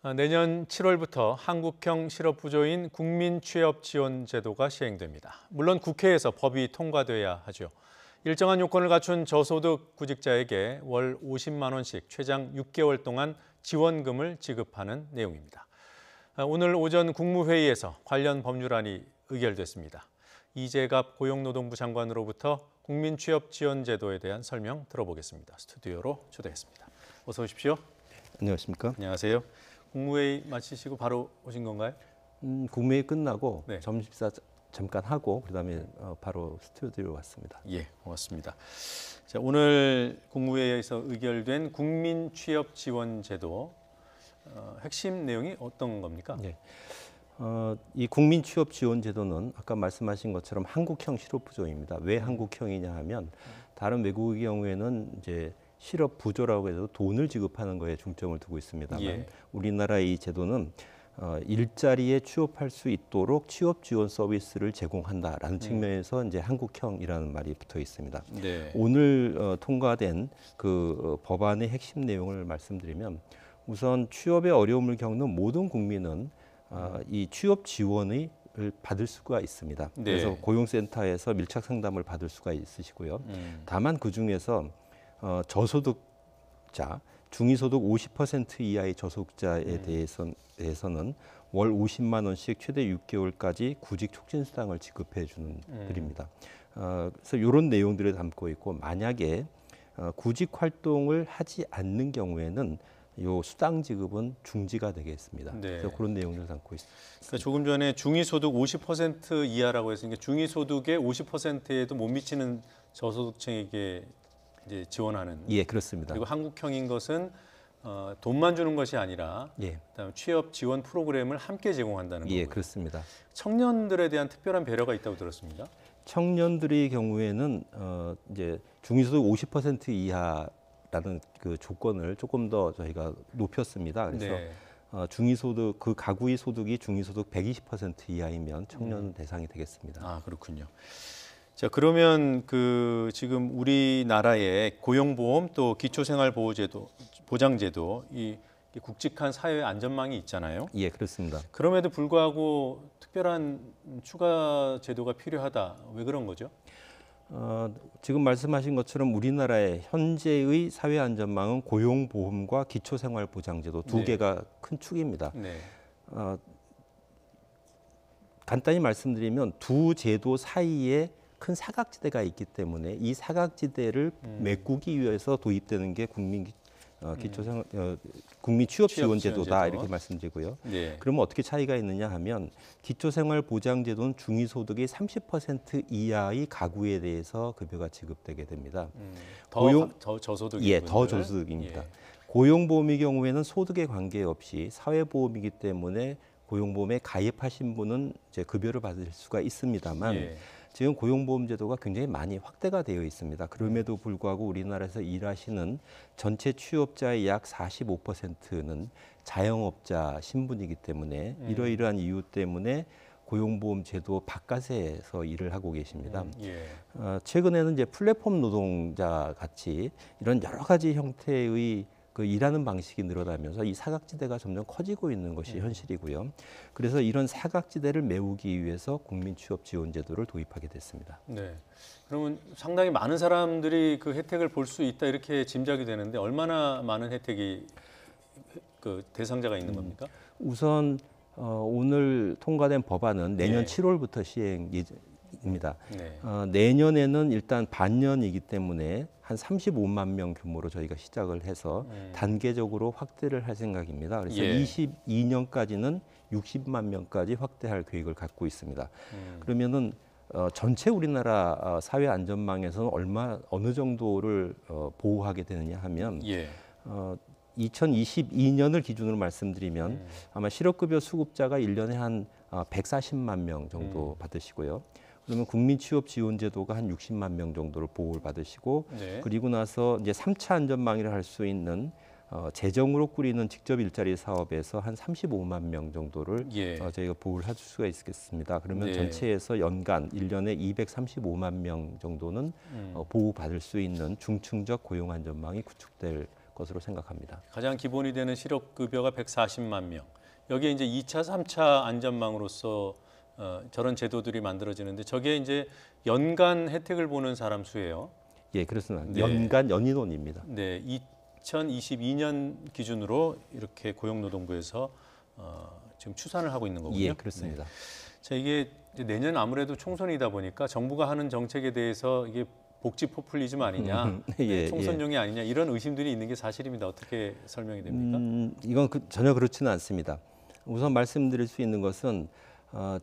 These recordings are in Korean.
내년 7월부터 한국형 실업부조인 국민취업지원제도가 시행됩니다. 물론 국회에서 법이 통과돼야 하죠. 일정한 요건을 갖춘 저소득 구직자에게 월 50만 원씩 최장 6개월 동안 지원금을 지급하는 내용입니다. 오늘 오전 국무회의에서 관련 법률안이 의결됐습니다. 이재갑 고용노동부 장관으로부터 국민취업지원제도에 대한 설명 들어보겠습니다. 스튜디오로 초대했습니다. 어서 오십시오. 안녕하십니까? 안녕하세요. 국무회의 마치시고 바로 오신 건가요? 국무회의 끝나고 네. 점심 식사 잠깐 하고 그다음에 바로 스튜디오로 왔습니다. 예, 고맙습니다. 자, 오늘 국무회의에서 의결된 국민취업지원제도 핵심 내용이 어떤 겁니까? 네. 이 국민취업지원제도는 아까 말씀하신 것처럼 한국형 실업부조입니다. 왜 한국형이냐 하면 다른 외국의 경우에는 이제 실업 부조라고 해서 돈을 지급하는 거에 중점을 두고 있습니다만 예. 우리나라의 이 제도는 일자리에 취업할 수 있도록 취업 지원 서비스를 제공한다라는 측면에서 이제 한국형이라는 말이 붙어 있습니다. 네. 오늘 통과된 그 법안의 핵심 내용을 말씀드리면 우선 취업에 어려움을 겪는 모든 국민은 이 취업 지원을 받을 수가 있습니다. 네. 그래서 고용센터에서 밀착 상담을 받을 수가 있으시고요. 다만 그 중에서 저소득자, 중위소득 50% 이하의 저소득자에 대해서는 월 50만 원씩 최대 6개월까지 구직 촉진 수당을 지급해 주는 드립니다. 그래서 이런 내용들을 담고 있고 만약에 구직 활동을 하지 않는 경우에는 요 수당 지급은 중지가 되겠습니다. 네. 그래서 그런 내용들을 담고 있습니다. 그러니까 조금 전에 중위소득 50% 이하라고 했으니까 중위소득의 50%에도 못 미치는 저소득층에게 이제 지원하는. 예, 그렇습니다. 그리고 한국형인 것은 돈만 주는 것이 아니라 예, 그다음에 취업 지원 프로그램을 함께 제공한다는 거고요. 예, 그렇습니다. 청년들에 대한 특별한 배려가 있다고 들었습니다. 청년들의 경우에는 이제 중위소득 50% 이하라는 그 조건을 조금 더 저희가 높였습니다. 그래서 네. 중위소득 그 가구의 소득이 중위소득 120% 이하이면 청년 대상이 되겠습니다. 아, 그렇군요. 자, 그러면 그 지금 우리나라의 고용보험 또 기초생활보호제도, 보장제도 이 굵직한 사회 안전망이 있잖아요. 예, 그렇습니다. 그럼에도 불구하고 특별한 추가 제도가 필요하다. 왜 그런 거죠? 지금 말씀하신 것처럼 우리나라의 현재의 사회 안전망은 고용보험과 기초생활보장제도 두 네. 개가 큰 축입니다. 네. 간단히 말씀드리면 두 제도 사이에 큰 사각지대가 있기 때문에 이 사각지대를 메꾸기 위해서 도입되는 게 국민 취업지원제도다 이렇게 말씀드리고요. 네. 그러면 어떻게 차이가 있느냐 하면 기초생활보장제도는 중위소득의 30% 이하의 가구에 대해서 급여가 지급되게 됩니다. 더 저소득. 예, 더 저소득입니다. 고용보험의 경우에는 소득에 관계없이 사회보험이기 때문에 고용보험에 가입하신 분은 이제 급여를 받을 수가 있습니다만 예. 지금 고용보험제도가 굉장히 많이 확대가 되어 있습니다. 그럼에도 불구하고 우리나라에서 일하시는 전체 취업자의 약 45%는 자영업자 신분이기 때문에 이러이러한 이유 때문에 고용보험제도 바깥에서 일을 하고 계십니다. 예. 최근에는 이제 플랫폼 노동자 같이 이런 여러 가지 형태의 그 일하는 방식이 늘어나면서 이 사각지대가 점점 커지고 있는 것이 현실이고요. 그래서 이런 사각지대를 메우기 위해서 국민취업지원제도를 도입하게 됐습니다. 네. 그러면 상당히 많은 사람들이 그 혜택을 볼 수 있다 이렇게 짐작이 되는데 얼마나 많은 혜택이 그 대상자가 있는 겁니까? 우선 오늘 통과된 법안은 내년 예. 7월부터 시행 예정입니다. 네. 내년에는 일단 반년이기 때문에 한 35만 명 규모로 저희가 시작을 해서 단계적으로 확대를 할 생각입니다. 그래서 예. 22년까지는 60만 명까지 확대할 계획을 갖고 있습니다. 그러면은 전체 우리나라 사회 안전망에서는 어느 정도를 보호하게 되느냐 하면 예. 2022년을 기준으로 말씀드리면 아마 실업급여 수급자가 1년에 한 140만 명 정도 받으시고요. 그러면 국민취업지원제도가 한 60만 명 정도를 보호를 받으시고 네. 그리고 나서 이제 3차 안전망이라 할 수 있는 재정으로 꾸리는 직접 일자리 사업에서 한 35만 명 정도를 예. 저희가 보호를 할 수가 있겠습니다. 그러면 네. 전체에서 연간 1년에 235만 명 정도는 보호받을 수 있는 중층적 고용 안전망이 구축될 것으로 생각합니다. 가장 기본이 되는 실업급여가 140만 명. 여기에 이제 2차, 3차 안전망으로서 저런 제도들이 만들어지는데 저게 이제 연간 혜택을 보는 사람 수예요. 예, 그렇습니다. 네. 연간 연인원입니다. 네, 2022년 기준으로 이렇게 고용노동부에서 지금 추산을 하고 있는 거군요. 예, 그렇습니다. 네. 자, 이게 이제 내년 아무래도 총선이다 보니까 정부가 하는 정책에 대해서 이게 복지 포퓰리즘 아니냐, 예, 총선용이 아니냐 이런 의심들이 있는 게 사실입니다. 어떻게 설명이 됩니까? 이건 전혀 그렇지는 않습니다. 우선 말씀드릴 수 있는 것은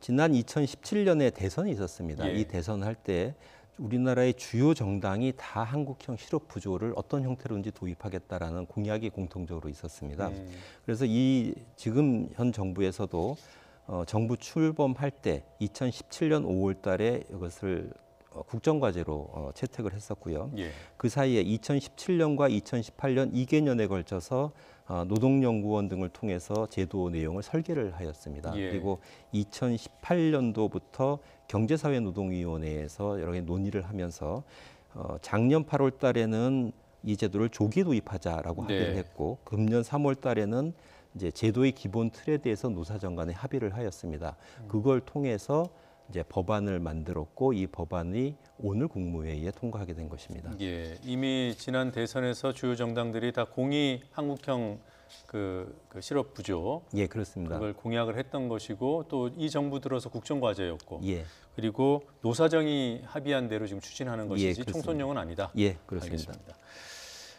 지난 2017년에 대선이 있었습니다. 예. 이 대선할 때 우리나라의 주요 정당이 다 한국형 실업부조를 어떤 형태로든지 도입하겠다라는 공약이 공통적으로 있었습니다. 그래서 이 지금 현 정부에서도 정부 출범할 때 2017년 5월 달에 이것을 국정과제로 채택을 했었고요. 예. 그 사이에 2017년과 2018년 2개년에 걸쳐서 노동연구원 등을 통해서 제도 내용을 설계를 하였습니다. 예. 그리고 2018년도부터 경제사회노동위원회에서 여러 가지 논의를 하면서 작년 8월 달에는 이 제도를 조기 도입하자라고 합의를 네. 했고 금년 3월 달에는 이제 제도의 기본 틀에 대해서 노사정 간에 합의를 하였습니다. 그걸 통해서 이제 법안을 만들었고 이 법안이 오늘 국무회의에 통과하게 된 것입니다. 예, 이미 지난 대선에서 주요 정당들이 다 공의 한국형 그 실업 부조 예, 그렇습니다. 그걸 공약을 했던 것이고 또 이 정부 들어서 국정과제였고 예, 그리고 노사정이 합의한 대로 지금 추진하는 것이지 그렇습니다. 총선용은 아니다. 예, 그렇습니다. 알겠습니다.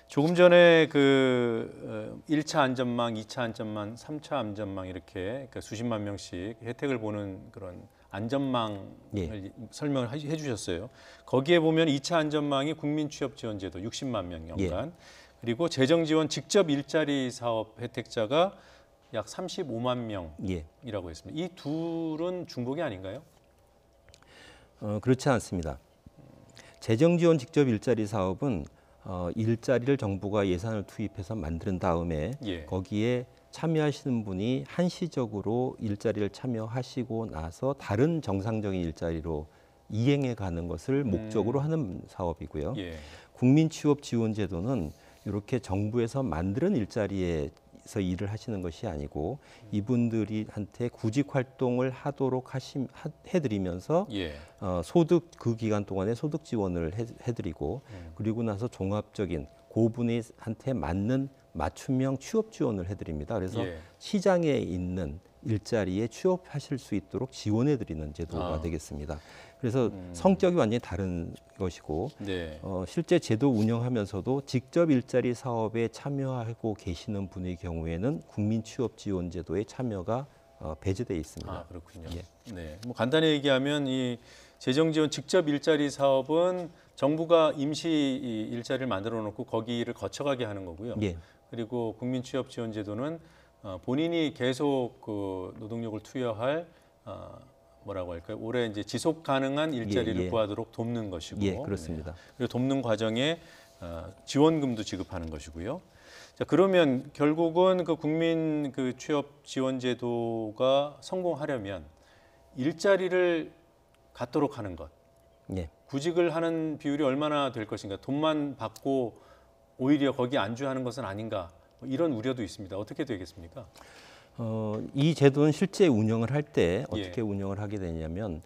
조금 전에 그 1차 안전망, 2차 안전망, 3차 안전망 이렇게 그 수십만 명씩 혜택을 보는 그런 안전망을 예. 설명을 해주셨어요. 거기에 보면 2차 안전망이 국민취업지원제도 60만 명 연간 그리고 재정지원 직접 일자리 사업 혜택자가 약 35만 명이라고 했습니다. 이 둘은 중복이 아닌가요? 그렇지 않습니다. 재정지원 직접 일자리 사업은 일자리를 정부가 예산을 투입해서 만든 다음에 예. 거기에 참여하시는 분이 한시적으로 일자리를 참여하시고 나서 다른 정상적인 일자리로 이행해 가는 것을 목적으로 하는 사업이고요. 예. 국민취업지원제도는 이렇게 정부에서 만드는 일자리에서 일을 하시는 것이 아니고 이분들한테 구직 활동을 하도록 해드리면서 예. 소득 그 기간 동안에 소득 지원을 해드리고 그리고 나서 종합적인 그분한테 맞는 맞춤형 취업 지원을 해드립니다. 그래서 예. 시장에 있는 일자리에 취업하실 수 있도록 지원해드리는 제도가 아. 되겠습니다. 그래서 성격이 완전히 다른 것이고 네. 실제 제도 운영하면서도 직접 일자리 사업에 참여하고 계시는 분의 경우에는 국민취업지원제도에 참여가 배제돼 있습니다. 아, 그렇군요. 예. 네. 뭐 간단히 얘기하면 이 재정지원 직접 일자리 사업은 정부가 임시 일자리를 만들어 놓고 거기를 거쳐가게 하는 거고요. 예. 그리고 국민취업지원제도는 본인이 계속 그 노동력을 투여할 뭐라고 할까요? 올해 이제 지속 가능한 일자리를 예. 구하도록 돕는 것이고, 예, 그렇습니다. 네. 그리고 돕는 과정에 지원금도 지급하는 것이고요. 자, 그러면 결국은 그 국민 그 취업 지원 제도가 성공하려면 일자리를 갖도록 하는 것, 예. 구직을 하는 비율이 얼마나 될 것인가, 돈만 받고 오히려 거기 안주하는 것은 아닌가, 뭐 이런 우려도 있습니다. 어떻게 되겠습니까? 이 제도는 실제 운영을 할 때 어떻게 예. 운영을 하게 되냐면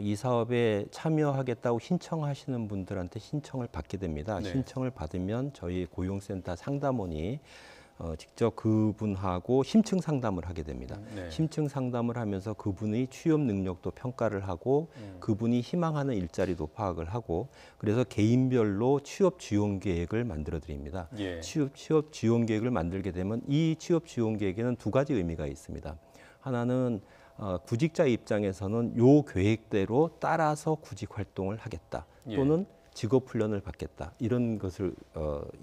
이 사업에 참여하겠다고 신청하시는 분들한테 신청을 받게 됩니다. 네. 신청을 받으면 저희 고용센터 상담원이 직접 그분하고 심층 상담을 하게 됩니다. 네. 심층 상담을 하면서 그분의 취업 능력도 평가를 하고 그분이 희망하는 일자리도 파악을 하고 그래서 개인별로 취업 지원 계획을 만들어 드립니다. 예. 취업 지원 계획을 만들게 되면 이 취업 지원 계획에는 두 가지 의미가 있습니다. 하나는 구직자 입장에서는 요 계획대로 따라서 구직 활동을 하겠다 또는 직업 훈련을 받겠다 이런 것을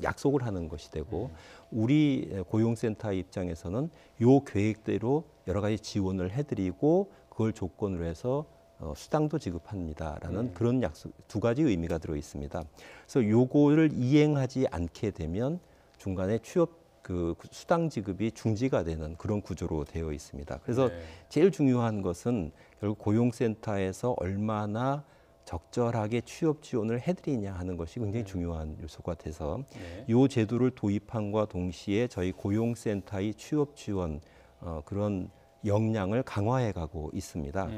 약속을 하는 것이 되고 우리 고용센터 입장에서는 요 계획대로 여러 가지 지원을 해드리고 그걸 조건으로 해서 수당도 지급합니다라는 그런 약속 두 가지 의미가 들어 있습니다. 그래서 요거를 이행하지 않게 되면 중간에 취업 그 수당 지급이 중지가 되는 그런 구조로 되어 있습니다. 그래서 네. 제일 중요한 것은 결국 고용센터에서 얼마나 적절하게 취업 지원을 해드리냐 하는 것이 굉장히 중요한 요소가 돼서 네. 이 제도를 도입함과 동시에 저희 고용센터의 취업 지원 그런 역량을 강화해가고 있습니다.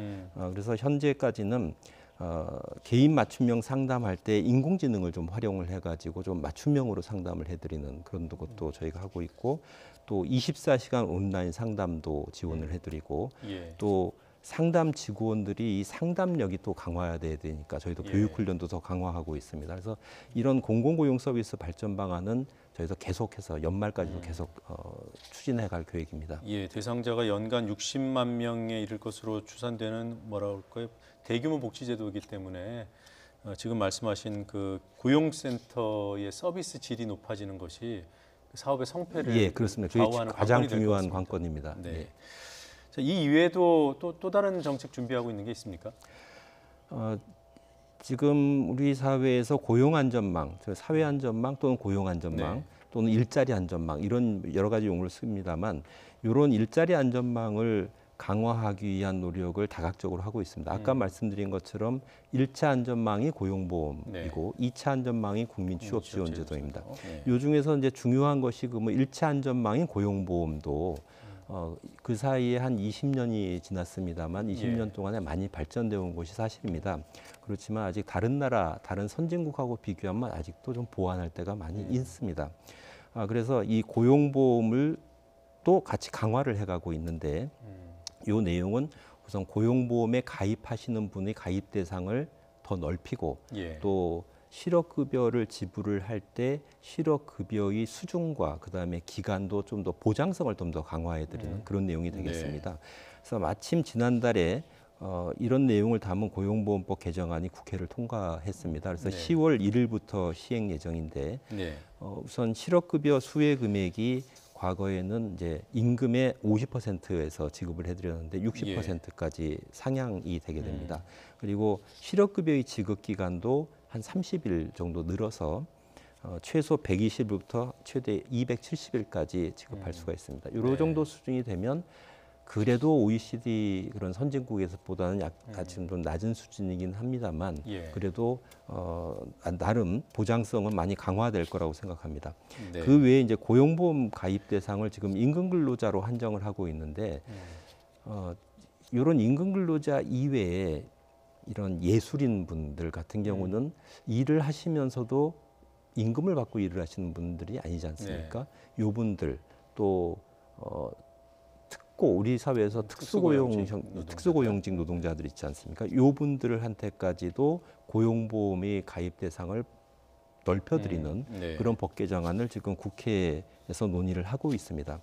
그래서 현재까지는 개인 맞춤형 상담할 때 인공지능을 좀 활용을 해가지고 좀 맞춤형으로 상담을 해드리는 그런 것도 저희가 하고 있고 또 24시간 온라인 상담도 지원을 해드리고 예. 또 상담 직원들이 이 상담력이 또 강화돼야 되니까 저희도 예. 교육 훈련도 더 강화하고 있습니다. 그래서 이런 공공고용 서비스 발전 방안은 저희도 계속해서 연말까지도 계속 추진해 갈 계획입니다. 예, 대상자가 연간 60만 명에 이를 것으로 추산되는 뭐라 그럴까요? 대규모 복지제도이기 때문에 지금 말씀하신 그 고용센터의 서비스 질이 높아지는 것이 사업의 성패를 예, 그렇습니다. 저희 좌우하는 가장 관건이 될것 중요한 같습니다. 관건입니다. 네. 예. 자, 이 이외에도 또 다른 정책 준비하고 있는 게 있습니까? 지금 우리 사회에서 고용안전망, 사회안전망 또는 고용안전망 네. 또는 일자리 안전망 이런 여러 가지 용어를 씁니다만 이런 일자리 안전망을 강화하기 위한 노력을 다각적으로 하고 있습니다. 아까 말씀드린 것처럼 1차 안전망이 고용보험이고 네. 2차 안전망이 국민취업지원제도입니다. 네. 요 중에서 이제 중요한 것이 그 뭐 1차 안전망인 고용보험도 그 사이에 한 20년이 지났습니다만 20년 동안에 많이 발전되어 온 것이 사실입니다. 그렇지만 아직 다른 나라, 다른 선진국하고 비교하면 아직도 좀 보완할 때가 많이 있습니다. 그래서 이 고용보험을 또 같이 강화를 해가고 있는데 이 내용은 우선 고용보험에 가입하시는 분의 가입 대상을 더 넓히고 예. 또 실업급여를 지불을 할 때 실업급여의 수준과 그다음에 기간도 좀 더 보장성을 좀 더 강화해드리는 그런 내용이 되겠습니다. 그래서 마침 지난달에 이런 내용을 담은 고용보험법 개정안이 국회를 통과했습니다. 그래서 네. 10월 1일부터 시행 예정인데 네. 우선 실업급여 수혜 금액이 과거에는 이제 임금의 50%에서 지급을 해드렸는데 60%까지 상향이 되게 됩니다. 그리고 실업급여의 지급 기간도 한 30일 정도 늘어서 최소 120일부터 최대 270일까지 지급할 수가 있습니다. 이 정도 수준이 되면 그래도 OECD 그런 선진국에서보다는 약간 좀 낮은 수준이긴 합니다만 그래도 나름 보장성은 많이 강화될 거라고 생각합니다. 네. 그 외에 이제 고용보험 가입 대상을 지금 임금근로자로 한정을 하고 있는데 이런 임금근로자 이외에 이런 예술인 분들 같은 경우는 일을 하시면서도 임금을 받고 일을 하시는 분들이 아니지 않습니까? 요분들 또 우리 사회에서 특수고용직 노동자들 있지 않습니까? 요 분들한테까지도 고용보험의 가입 대상을 넓혀드리는 그런 법 개정안을 지금 국회에서 논의를 하고 있습니다.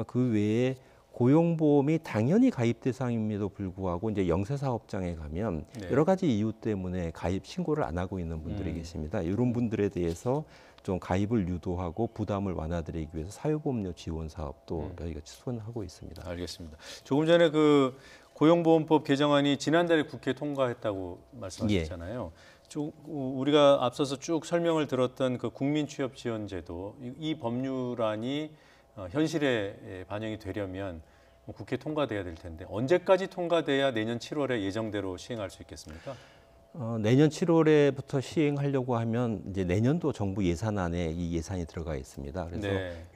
그 외에 고용보험이 당연히 가입 대상임에도 불구하고 이제 영세사업장에 가면 여러 가지 이유 때문에 가입 신고를 안 하고 있는 분들이 계십니다. 이런 분들에 대해서 좀 가입을 유도하고 부담을 완화드리기 위해서 사회보험료 지원 사업도 저희가 추진하고 있습니다. 알겠습니다. 조금 전에 그 고용보험법 개정안이 지난달에 국회 통과했다고 말씀하셨잖아요. 우리가 앞서서 쭉 설명을 들었던 그 국민취업지원제도 이 법률안이 현실에 반영이 되려면 국회 통과돼야 될 텐데 언제까지 통과돼야 내년 7월에 예정대로 시행할 수 있겠습니까? 내년 7월에부터 시행하려고 하면 이제 내년도 정부 예산안에 이 예산이 들어가 있습니다. 그래서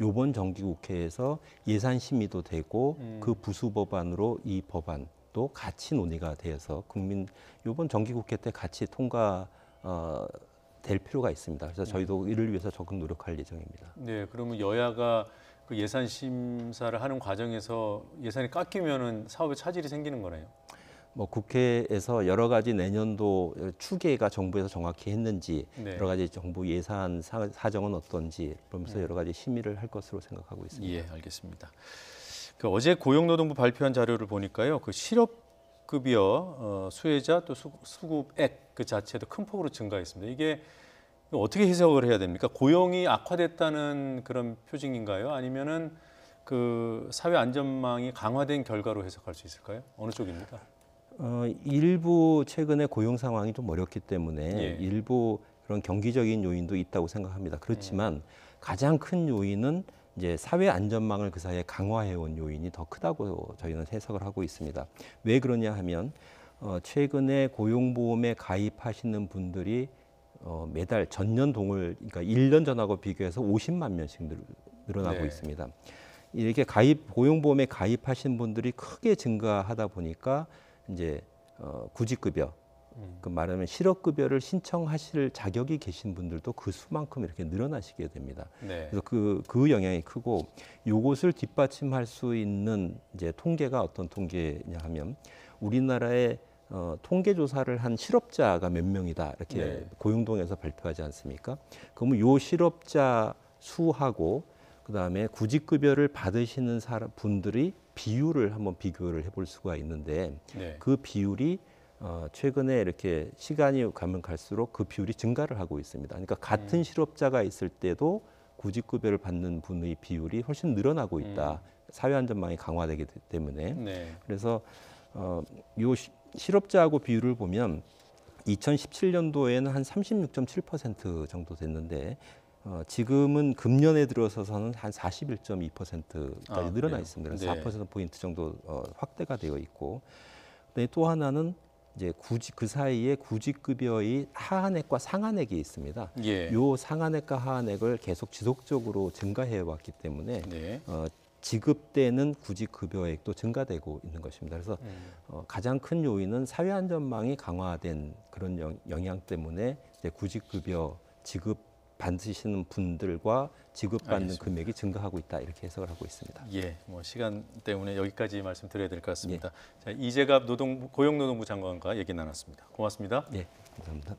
이번 정기국회에서 예산 심의도 되고 그 부수 법안으로 이 법안도 같이 논의가 되어서 이번 정기국회 때 같이 통과 될 필요가 있습니다. 그래서 저희도 이를 위해서 적극 노력할 예정입니다. 네, 그러면 여야가 그 예산 심사를 하는 과정에서 예산이 깎이면은 사업에 차질이 생기는 거네요. 뭐 국회에서 여러 가지 내년도 추계가 정부에서 정확히 했는지 여러 가지 정부 예산 사정은 어떤지 그러면서 여러 가지 심의를 할 것으로 생각하고 있습니다. 예, 알겠습니다. 그 어제 고용노동부 발표한 자료를 보니까요, 그 실업급여 수혜자 또 수급액 그 자체도 큰 폭으로 증가했습니다. 이게 어떻게 해석을 해야 됩니까? 고용이 악화됐다는 그런 표징인가요? 아니면은 그 사회 안전망이 강화된 결과로 해석할 수 있을까요? 어느 쪽입니까? 일부 최근에 고용 상황이 좀 어렵기 때문에 일부 그런 경기적인 요인도 있다고 생각합니다. 그렇지만 가장 큰 요인은 이제 사회 안전망을 그 사이에 강화해온 요인이 더 크다고 저희는 해석을 하고 있습니다. 왜 그러냐 하면 최근에 고용보험에 가입하시는 분들이 매달 전년 동을 그러니까 1년 전하고 비교해서 50만 명씩 늘어나고 네. 있습니다. 이렇게 고용보험에 가입하신 분들이 크게 증가하다 보니까 이제 구직급여, 그 말하면 실업급여를 신청하실 자격이 계신 분들도 그 수만큼 이렇게 늘어나시게 됩니다. 네. 그래서 그 영향이 크고 이것을 뒷받침할 수 있는 이제 통계가 어떤 통계냐 하면 우리나라의 통계 조사를 한 실업자가 몇 명이다 이렇게 네. 고용동에서 발표하지 않습니까? 그러면 요 실업자 수하고 그다음에 구직급여를 받으시는 분들이 비율을 한번 비교를 해볼 수가 있는데 네. 그 비율이 최근에 이렇게 시간이 가면 갈수록 그 비율이 증가를 하고 있습니다. 그러니까 같은 실업자가 있을 때도 구직급여를 받는 분의 비율이 훨씬 늘어나고 있다. 사회안전망이 강화되기 때문에. 네. 그래서 요 실업자하고 비율을 보면 2017년도에는 한 36.7% 정도 됐는데 지금은 금년에 들어서서는 한 41.2%까지 늘어나 그래요? 있습니다. 네. 4%포인트 정도 확대가 되어 있고 또 하나는 이제 그 사이에 구직급여의 하한액과 상한액이 있습니다. 예. 요 상한액과 하한액을 계속 지속적으로 증가해 왔기 때문에 네. 지급되는 구직급여액도 증가되고 있는 것입니다. 그래서 가장 큰 요인은 사회안전망이 강화된 그런 영향 때문에 이제 구직급여 지급 받으시는 분들과 지급받는 알겠습니다. 금액이 증가하고 있다 이렇게 해석을 하고 있습니다. 예, 뭐 시간 때문에 여기까지 말씀드려야 될 것 같습니다. 자, 이재갑 고용노동부 장관과 얘기 나눴습니다. 고맙습니다. 네, 감사합니다.